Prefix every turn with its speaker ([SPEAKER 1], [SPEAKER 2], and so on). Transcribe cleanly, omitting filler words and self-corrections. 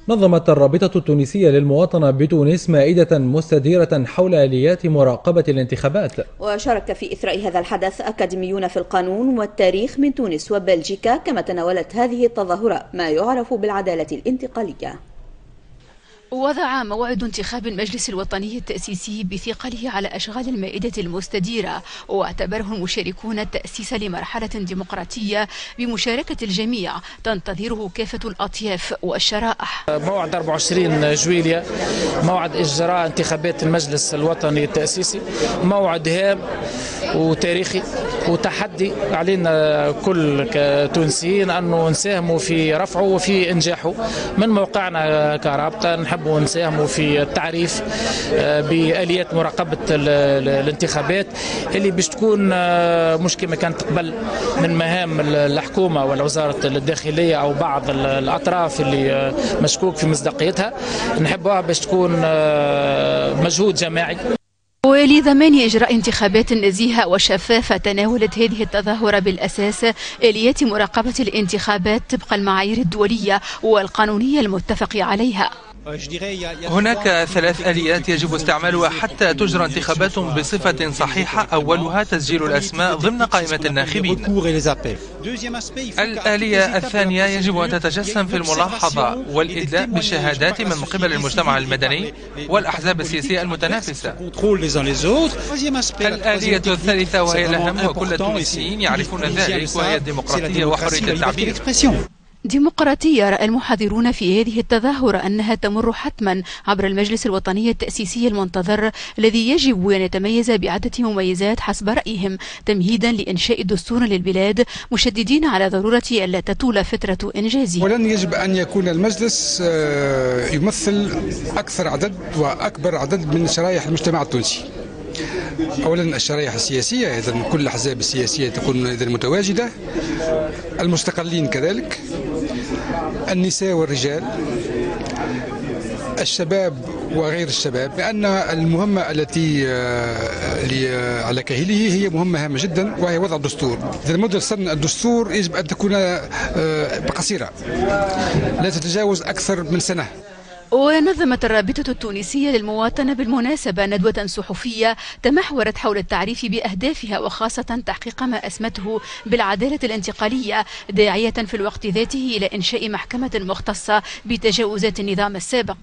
[SPEAKER 1] نظمت الرابطة التونسية للمواطنة بتونس مائدة مستديرة حول آليات مراقبة الانتخابات.
[SPEAKER 2] وشارك في إثراء هذا الحدث أكاديميون في القانون والتاريخ من تونس وبلجيكا، كما تناولت هذه التظاهرة ما يعرف بالعدالة الانتقالية.
[SPEAKER 3] وضع موعد انتخاب المجلس الوطني التأسيسي بثقله على أشغال المائدة المستديرة، واعتبره المشاركون التأسيس لمرحلة ديمقراطية بمشاركة الجميع تنتظره كافة الأطياف والشرائح.
[SPEAKER 4] موعد 24 جويلية موعد إجراء انتخابات المجلس الوطني التأسيسي، موعد هام وتاريخي وتحدي علينا كل كتونسيين أنه نساهموا في رفعه وفي إنجاحه. من موقعنا كرابطة نحبوا نساهموا في التعريف بآليات مراقبة الانتخابات اللي باش تكون مش كما كانت قبل من مهام الحكومة ولا وزارة الداخلية أو بعض الأطراف اللي مشكوك في مصداقيتها، نحبوها باش تكون مجهود جماعي.
[SPEAKER 3] ولضمان إجراء انتخابات نزيهة وشفافة، تناولت هذه التظاهرة بالأساس آليات مراقبة الانتخابات طبق المعايير الدولية والقانونية المتفق عليها.
[SPEAKER 5] هناك 3 آليات يجب استعمالها حتى تجرى انتخابات بصفة صحيحة، أولها تسجيل الأسماء ضمن قائمة الناخبين. الآلية الثانية يجب أن تتجسم في الملاحظة والإدلاء بالشهادات من قبل المجتمع المدني والأحزاب السياسية المتنافسة. الآلية الثالثة وهي الأهم وكل التونسيين يعرفون ذلك، وهي الديمقراطية وحرية التعبير.
[SPEAKER 3] ديمقراطية رأى المحاضرون في هذه التظاهرة أنها تمر حتما عبر المجلس الوطني التأسيسي المنتظر، الذي يجب أن يتميز بعدة مميزات حسب رأيهم تمهيدا لإنشاء دستور للبلاد، مشددين على ضرورة ألا تطول فترة إنجازه.
[SPEAKER 6] ولن يجب أن يكون المجلس يمثل أكثر عدد وأكبر عدد من شرائح المجتمع التونسي. أولا الشرائح السياسية، إذن كل الأحزاب السياسية تكون إذن متواجدة، المستقلين كذلك، النساء والرجال، الشباب وغير الشباب، لأن المهمة التي على كاهله هي مهمة هامة جدا، وهي وضع الدستور. إذا مدة سن الدستور يجب أن تكون قصيرة، لا تتجاوز أكثر من سنة.
[SPEAKER 3] ونظمت الرابطة التونسية للمواطنة بالمناسبة ندوة صحفية تمحورت حول التعريف بأهدافها، وخاصة تحقيق ما أسمته بالعدالة الانتقالية، داعية في الوقت ذاته إلى إنشاء محكمة مختصة بتجاوزات النظام السابق.